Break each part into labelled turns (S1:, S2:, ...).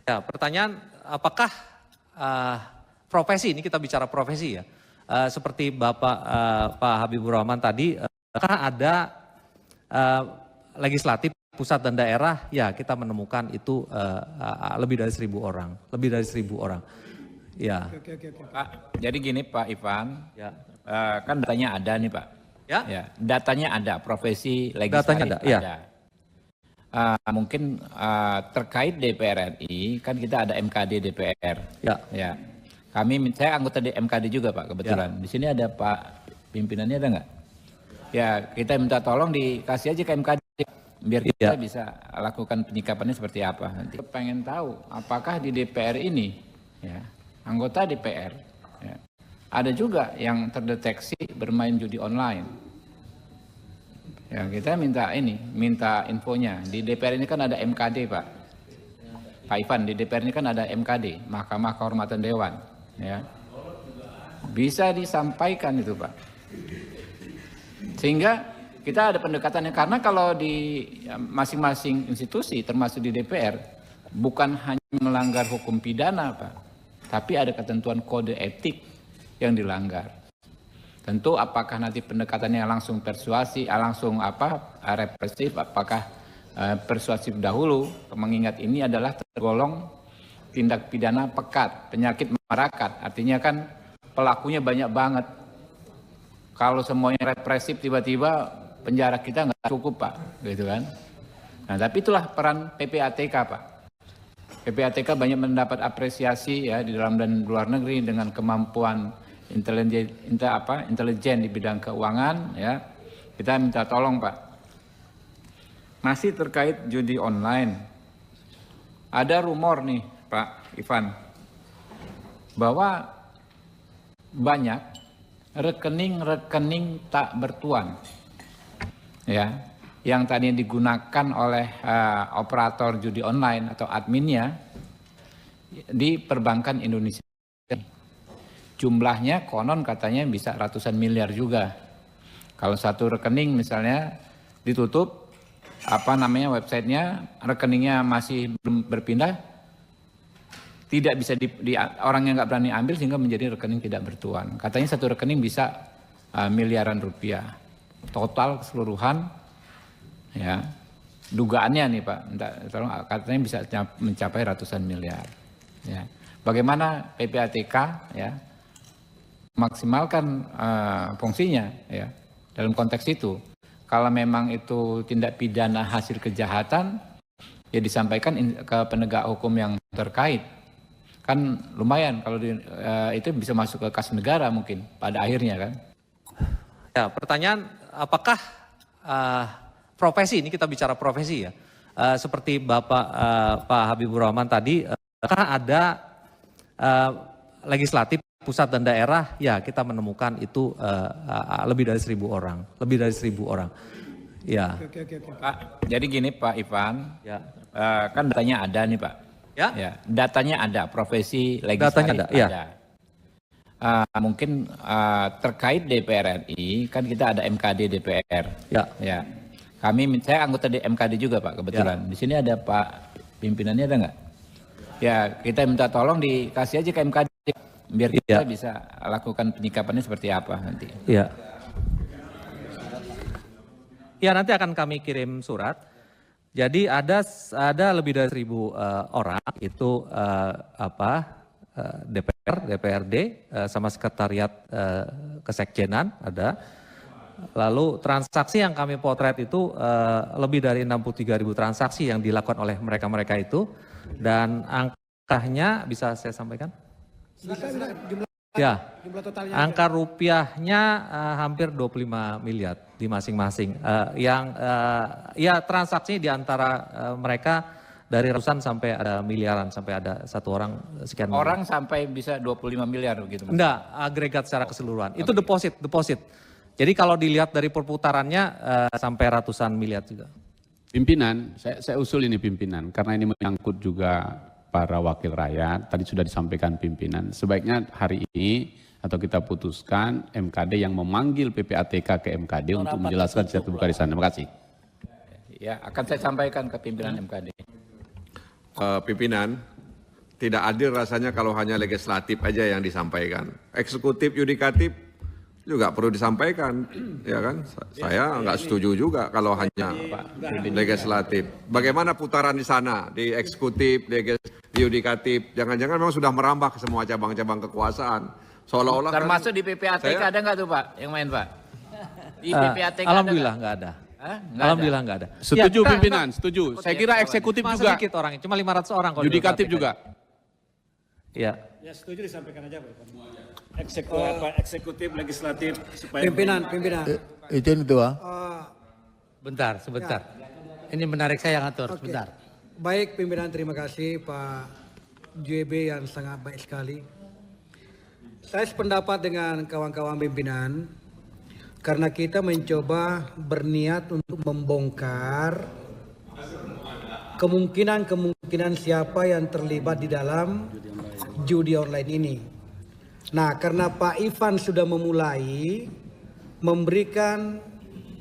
S1: Ya, pertanyaan apakah profesi, ini kita bicara profesi ya, seperti Bapak Pak Habibur Rahman tadi, apakah ada legislatif pusat dan daerah, ya kita menemukan itu lebih dari 1.000 orang, lebih dari 1.000 orang. Ya.
S2: Oke.
S3: Pak, jadi gini Pak Ivan,
S1: Ya.
S3: kan datanya ada nih Pak.
S1: Ya.
S3: Datanya ada, profesi legislatif
S1: Datanya ada, ya.
S3: Mungkin terkait DPR RI, kan kita ada MKD DPR.
S1: Ya.
S3: Saya anggota di MKD juga Pak kebetulan. Di sini ada Pak pimpinannya, ada nggak? Ya, kita minta tolong dikasih aja ke MKD biar kita bisa lakukan penyikapannya seperti apa nanti. Pengen tahu apakah di DPR ini, ya, anggota DPR, ya, ada juga yang terdeteksi bermain judi online. Ya, kita minta infonya. Di DPR ini kan ada MKD Pak. Pak Ivan, di DPR ini kan ada MKD, Mahkamah Kehormatan Dewan. Ya. Bisa disampaikan itu Pak. Sehingga kita ada pendekatannya, karena kalau di masing-masing institusi termasuk di DPR bukan hanya melanggar hukum pidana Pak, tapi ada ketentuan kode etik yang dilanggar. Tentu apakah nanti pendekatannya langsung persuasi, langsung represif, apakah persuasif dahulu, mengingat ini adalah tergolong tindak pidana pekat, penyakit masyarakat. Artinya kan pelakunya banyak banget. Kalau semuanya represif tiba-tiba penjara kita nggak cukup Pak, gitu kan. Nah tapi itulah peran PPATK Pak. PPATK banyak mendapat apresiasi ya di dalam dan luar negeri dengan kemampuan intelijen di bidang keuangan ya. Kita minta tolong Pak. Masih terkait judi online. Ada rumor nih Pak Ivan bahwa banyak rekening tak bertuan ya, yang tadinya digunakan oleh operator judi online atau adminnya di perbankan Indonesia. Jumlahnya konon katanya bisa ratusan miliar juga. Kalau satu rekening misalnya ditutup, websitenya, rekeningnya masih belum berpindah, tidak bisa orang yang nggak berani ambil sehingga menjadi rekening tidak bertuan. Katanya satu rekening bisa miliaran rupiah. Total keseluruhan, ya dugaannya nih Pak, katanya bisa mencapai ratusan miliar. Ya. Bagaimana PPATK ya maksimalkan fungsinya ya dalam konteks itu. Kalau memang itu tindak pidana hasil kejahatan, ya disampaikan ke penegak hukum yang terkait. Kan lumayan kalau itu bisa masuk ke kas negara mungkin pada akhirnya kan.
S1: Ya, pertanyaan apakah profesi, ini kita bicara profesi ya, seperti Bapak Pak Habibur Rahman tadi, apakah ada legislatif pusat dan daerah, ya kita menemukan itu lebih dari 1.000 orang, lebih dari 1.000 orang. Ya.
S2: Oke.
S3: Pak, jadi gini Pak Ivan,
S1: Ya.
S3: Kan datanya ada nih Pak. Ya. Datanya ada, profesi legislatif
S1: datanya ada. Ya.
S3: Mungkin terkait DPR RI, kan kita ada MKD DPR. Ya. Saya anggota di MKD juga Pak kebetulan. Di sini ada Pak pimpinannya, ada nggak? Ya, kita minta tolong dikasih aja ke MKD biar kita bisa lakukan penyikapannya seperti apa nanti.
S1: Ya, nanti akan kami kirim surat. Jadi ada lebih dari 1.000 orang itu DPRD sama sekretariat kesekjenan ada. Lalu transaksi yang kami potret itu lebih dari 63.000 transaksi yang dilakukan oleh mereka itu, dan angkanya bisa saya sampaikan? Jumlah totalnya angka rupiahnya hampir 25 miliar di masing-masing. Transaksi di antara mereka dari ratusan sampai ada miliaran, sampai ada satu orang sekian miliar.
S3: Orang sampai bisa 25 miliar begitu?
S1: Enggak, agregat secara keseluruhan. Itu deposit. Jadi kalau dilihat dari perputarannya sampai ratusan miliar juga.
S4: Pimpinan, saya usul ini pimpinan, karena ini menyangkut juga para wakil rakyat, tadi sudah disampaikan pimpinan, sebaiknya hari ini atau kita putuskan MKD yang memanggil PPATK ke MKD untuk menjelaskan secara terbuka di sana. Terima kasih.
S3: Ya, akan saya sampaikan ke pimpinan MKD.
S5: Pimpinan,
S2: tidak adil rasanya kalau hanya legislatif aja yang disampaikan. Eksekutif, yudikatif juga perlu disampaikan, ya kan? Saya nggak setuju juga kalau hanya legislatif. Bagaimana putaran di sana, di eksekutif, di yudikatif? Jangan-jangan memang sudah merambah ke semua cabang-cabang kekuasaan. Seolah-olah
S3: termasuk di PPATK ada nggak tuh Pak yang main Pak? Di PPATK
S1: Alhamdulillah nggak ada. Alhamdulillah nggak ada.
S4: Setuju
S1: Ya,
S4: pimpinan, setuju. Saya kira eksekutif
S1: cuma
S4: juga,
S1: sedikit orangnya, cuma 500 orang. Kalau
S4: yudikatif
S1: di
S4: juga.
S1: Iya.
S5: Ya setuju disampaikan aja Pak. Eksekutif, legislatif supaya pimpinan.
S6: Izin Ketua.
S7: Bentar, sebentar. Ini menarik saya yang atur, sebentar.
S8: Baik pimpinan, terima kasih Pak JB yang sangat baik sekali. Saya sependapat dengan kawan-kawan pimpinan karena kita mencoba berniat untuk membongkar kemungkinan siapa yang terlibat di dalam judi online ini. Nah, karena Pak Ivan sudah memulai memberikan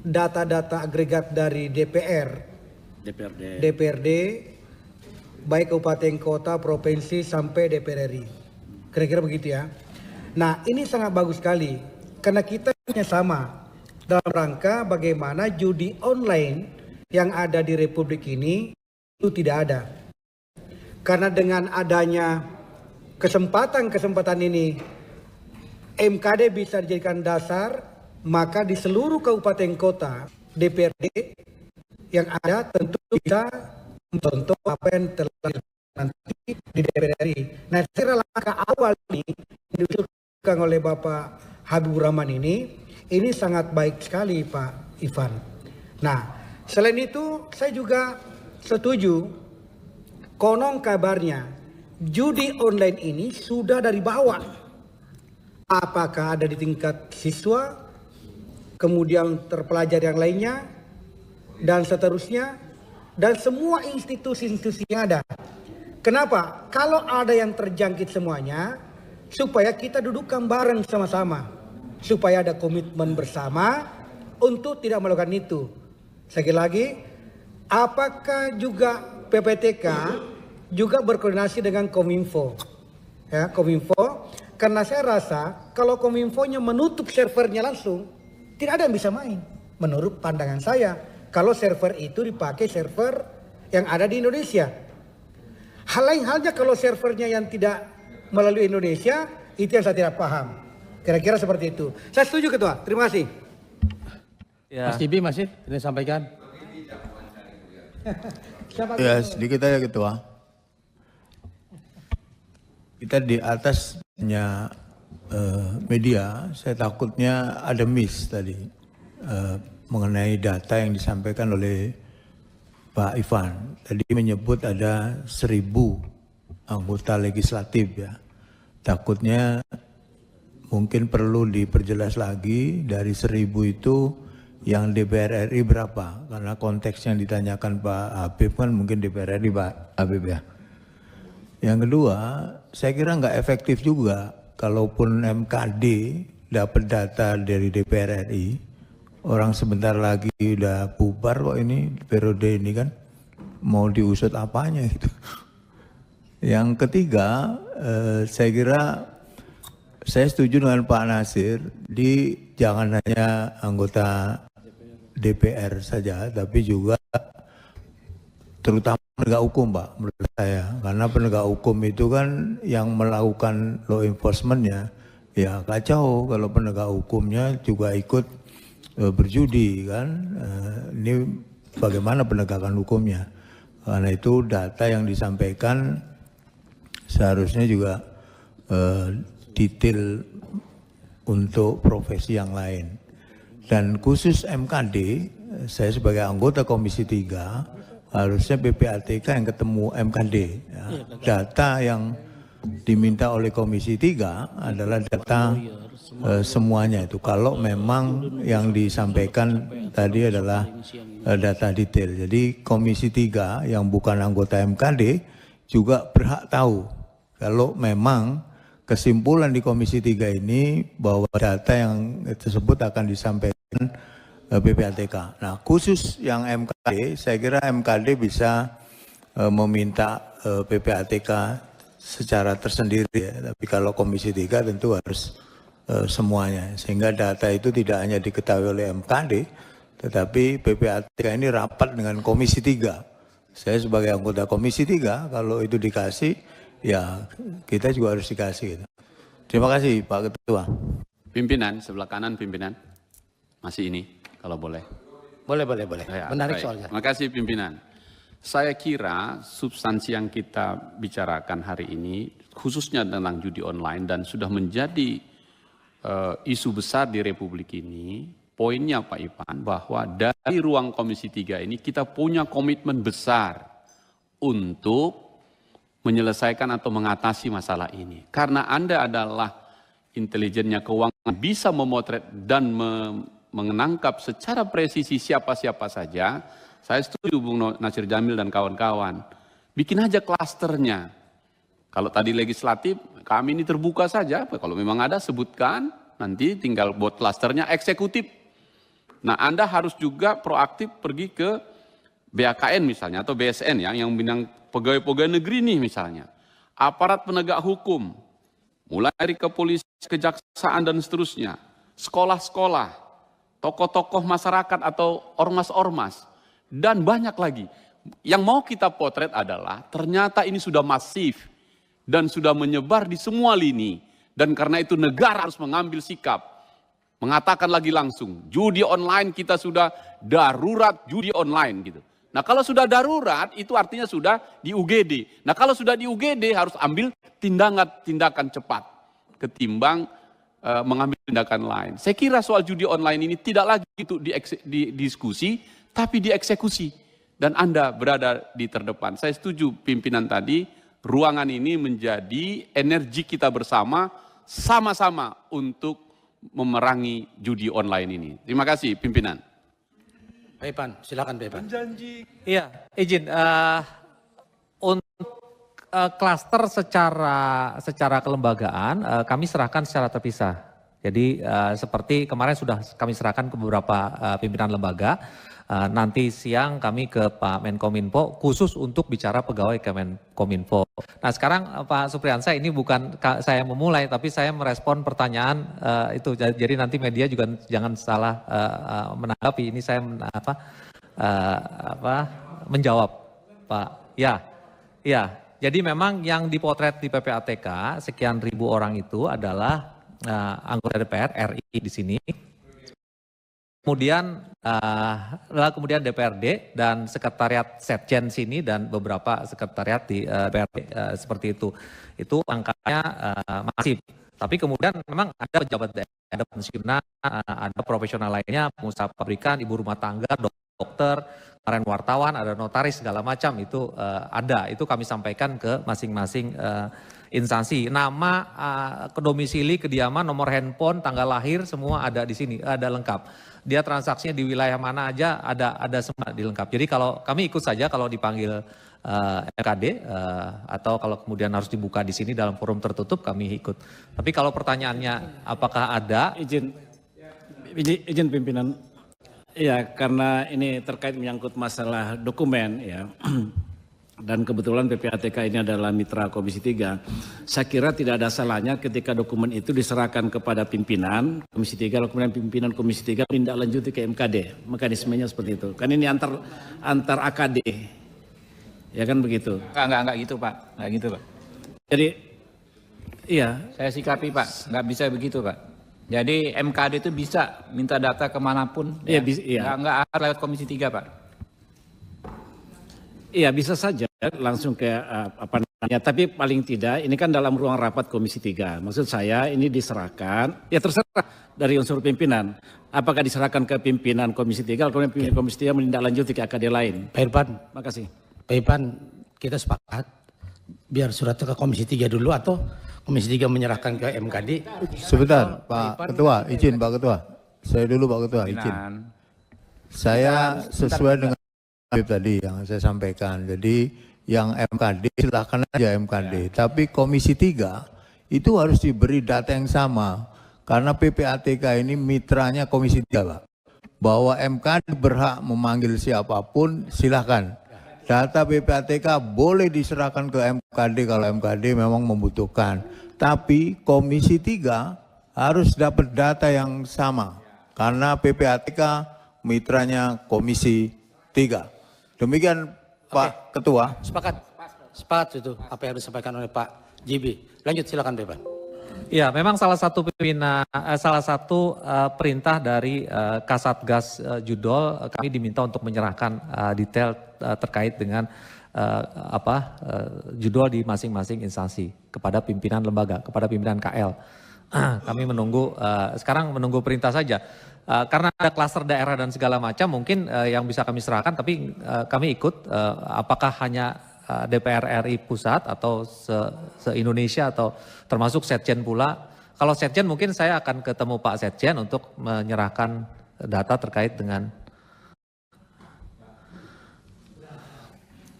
S8: data-data agregat dari DPRD, baik kabupaten, kota, provinsi sampai DPR RI. Kira-kira begitu ya. Nah, ini sangat bagus sekali karena kita sama dalam rangka bagaimana judi online yang ada di Republik ini itu tidak ada. Karena dengan adanya kesempatan ini MKD bisa dijadikan dasar, maka di seluruh kabupaten kota DPRD yang ada tentu bisa mencontoh apa yang telah nanti di DPR RI. Nah, saya kira langkah awal ini yang diusulkan oleh Bapak Habibur Rahman ini sangat baik sekali Pak Ivan. Nah, selain itu saya juga setuju, konon kabarnya judi online ini sudah dari bawah. Apakah ada di tingkat siswa, kemudian terpelajar yang lainnya, dan seterusnya, dan semua institusi-institusi yang ada. Kenapa? Kalau ada yang terjangkit semuanya, supaya kita dudukkan bareng sama-sama, supaya ada komitmen bersama untuk tidak melakukan itu. Sekali lagi, apakah juga PPTK juga berkoordinasi dengan Kominfo? Ya, Kominfo, karena saya rasa kalau Kominfonya menutup servernya langsung, tidak ada yang bisa main. Menurut pandangan saya, kalau server itu dipakai server yang ada di Indonesia. Hal lain halnya kalau servernya yang tidak melalui Indonesia, itu yang saya tidak paham. Kira-kira seperti itu. Saya setuju Ketua, terima kasih.
S7: Ya. Mas Tibi masih ini sampaikan.
S6: Ya sedikit aja Ketua. Kita di atasnya media, saya takutnya ada miss tadi mengenai data yang disampaikan oleh Pak Ivan. Tadi menyebut ada 1.000 anggota legislatif ya. Takutnya mungkin perlu diperjelas lagi dari 1.000 itu yang DPR RI berapa? Karena konteks yang ditanyakan Pak Habib kan mungkin DPR RI Pak Habib ya. Yang kedua, saya kira nggak efektif juga kalaupun MKD dapat data dari DPR RI, orang sebentar lagi udah bubar kok ini periode ini kan, mau diusut apanya gitu. Yang ketiga, saya kira saya setuju dengan Pak Nasir, jangan hanya anggota DPR saja, tapi juga terutama penegak hukum Pak, menurut saya. Karena penegak hukum itu kan yang melakukan law enforcement-nya, ya kacau kalau penegak hukumnya juga ikut berjudi kan. Ini bagaimana penegakan hukumnya. Karena itu data yang disampaikan seharusnya juga detail untuk profesi yang lain. Dan khusus MKD, saya sebagai anggota Komisi 3, harusnya PPATK yang ketemu MKD. Ya. Data yang diminta oleh Komisi 3 adalah data semuanya itu. Kalau memang yang disampaikan tadi adalah data detail. Jadi Komisi 3 yang bukan anggota MKD juga berhak tahu kalau memang kesimpulan di Komisi 3 ini bahwa data yang tersebut akan disampaikan PPATK. Nah, khusus yang MKD, saya kira MKD bisa meminta PPATK secara tersendiri ya. Tapi kalau Komisi 3 tentu harus semuanya. Sehingga data itu tidak hanya diketahui oleh MKD, tetapi PPATK ini rapat dengan Komisi 3. Saya sebagai anggota Komisi 3, kalau itu dikasih, ya kita juga harus dikasih. Gitu. Terima kasih Pak Ketua.
S4: Pimpinan, sebelah kanan pimpinan. Masih ini, kalau boleh.
S7: Boleh.
S4: Ya,
S7: Menarik
S4: baik.
S7: soalnya.
S4: Terima kasih pimpinan. Saya kira substansi yang kita bicarakan hari ini, khususnya tentang judi online dan sudah menjadi isu besar di Republik ini, poinnya Pak Ipan, bahwa dari ruang Komisi 3 ini kita punya komitmen besar untuk menyelesaikan atau mengatasi masalah ini. Karena Anda adalah intelijennya keuangan, bisa memotret dan menangkap secara presisi siapa-siapa saja. Saya setuju Bung Nasir Jamil dan kawan-kawan. Bikin aja klasternya. Kalau tadi legislatif, kami ini terbuka saja. Kalau memang ada, sebutkan. Nanti tinggal buat klasternya eksekutif. Nah, Anda harus juga proaktif pergi ke BAKN misalnya, atau BSN ya, yang bidang pegawai-pegawai negeri nih misalnya. Aparat penegak hukum, mulai dari kepolisian, kejaksaan, dan seterusnya. Sekolah-sekolah, tokoh-tokoh masyarakat atau ormas-ormas, dan banyak lagi. Yang mau kita potret adalah ternyata ini sudah masif dan sudah menyebar di semua lini. Dan karena itu negara harus mengambil sikap. Mengatakan lagi langsung, judi online kita sudah darurat judi online gitu. Nah kalau sudah darurat itu artinya sudah di UGD. Nah kalau sudah di UGD harus ambil tindakan cepat. Ketimbang mengambil tindakan lain. Saya kira soal judi online ini tidak lagi untuk didiskusi, tapi dieksekusi. Dan Anda berada di terdepan. Saya setuju pimpinan tadi, ruangan ini menjadi energi kita bersama, sama-sama untuk memerangi judi online ini. Terima kasih pimpinan.
S7: Pak Ipan, silakan Pak Ipan.
S1: Iya, izin. Untuk klaster secara kelembagaan, kami serahkan secara terpisah. Jadi seperti kemarin sudah kami serahkan ke beberapa pimpinan lembaga. Nanti siang kami ke Pak Menkominfo khusus untuk bicara pegawai Kemenkominfo. Nah sekarang Pak Supriyansa, ini bukan saya memulai, tapi saya merespon pertanyaan itu. Jadi nanti media juga jangan salah menanggapi. Ini saya menjawab Pak. Ya. Jadi memang yang dipotret di PPATK sekian ribu orang itu adalah anggota DPR RI di sini. Kemudian DPRD dan sekretariat Setjen sini dan beberapa sekretariat di DPRD seperti itu. Itu angkanya masif. Tapi kemudian memang ada pejabat daerah, ada pensiunan, ada profesional lainnya, pengusaha pabrikan, ibu rumah tangga, dokter, kemarin wartawan, ada notaris segala macam itu ada. Itu kami sampaikan ke masing-masing instansi. Nama, domisili, kediaman, nomor handphone, tanggal lahir semua ada di sini, ada lengkap. Dia transaksinya di wilayah mana aja ada semua dilengkap. Jadi kalau kami ikut saja kalau dipanggil MKD atau kalau kemudian harus dibuka di sini dalam forum tertutup kami ikut. Tapi kalau pertanyaannya apakah ada?
S5: Izin pimpinan. Ya, karena ini terkait menyangkut masalah dokumen ya. Dan kebetulan PPATK ini adalah mitra Komisi 3. Saya kira tidak ada salahnya ketika dokumen itu diserahkan kepada pimpinan Komisi 3, lalu kemudian pimpinan Komisi 3 menindaklanjuti ke MKD. Mekanismenya seperti itu. Kan ini antar AKD. Ya kan begitu?
S3: Enggak gitu Pak. Enggak gitu Pak.
S5: Jadi, iya.
S3: Saya sikapi Pak, enggak bisa begitu Pak. Jadi MKD itu bisa minta data kemanapun.
S5: Iya,
S3: ya. Enggak harus lewat Komisi 3 Pak.
S5: Iya bisa saja langsung ke apa namanya, tapi paling tidak ini kan dalam ruang rapat Komisi 3. Maksud saya ini diserahkan, ya terserah dari unsur pimpinan. Apakah diserahkan ke pimpinan Komisi 3, kemudian pimpinan Komisi 3 menindaklanjuti ke AKD lain.
S7: Pak Irfan,
S5: makasih.
S7: Pak Irfan, kita sepakat biar suratnya ke Komisi 3 dulu atau Komisi 3 menyerahkan ke MKD.
S6: Sebentar Pak Ketua, izin Pak Ketua. Saya dulu Pak Ketua, izin. Saya sesuai dengan tadi yang saya sampaikan. Jadi yang MKD silahkan aja MKD. Tapi Komisi 3 itu harus diberi data yang sama. Karena PPATK ini mitranya Komisi 3 Pak. Bahwa MKD berhak memanggil siapapun silahkan. data PPATK boleh diserahkan ke MKD kalau MKD memang membutuhkan. Tapi Komisi 3 harus dapat data yang sama karena PPATK mitranya Komisi 3. Demikian Pak Ketua.
S7: Sepakat itu apa yang disampaikan oleh Pak JB. Lanjut silakan Dewan.
S1: Ya, memang salah satu perintah dari Kasatgas Judol, kami diminta untuk menyerahkan detail terkait dengan judol di masing-masing instansi kepada pimpinan lembaga, kepada pimpinan KL. Kami menunggu, sekarang menunggu perintah saja. Karena ada klaster daerah dan segala macam, mungkin yang bisa kami serahkan, tapi kami ikut apakah hanya DPR RI pusat atau se-Indonesia atau termasuk Setjen pula. Kalau Setjen mungkin saya akan ketemu Pak Setjen untuk menyerahkan data terkait dengan.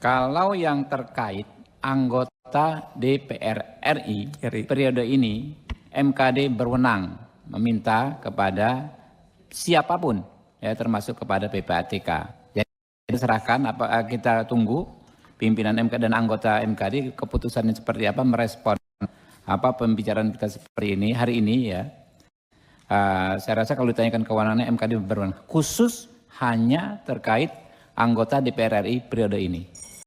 S3: Kalau yang terkait anggota DPR RI periode ini, MKD berwenang meminta kepada siapapun, ya termasuk kepada PPATK. Jadi serahkan, kita tunggu pimpinan MKD dan anggota MKD keputusannya seperti apa, merespon apa pembicaraan kita seperti ini hari ini ya. Saya rasa kalau ditanyakan kewenangannya MKD berwenang khusus hanya terkait anggota DPR RI periode ini.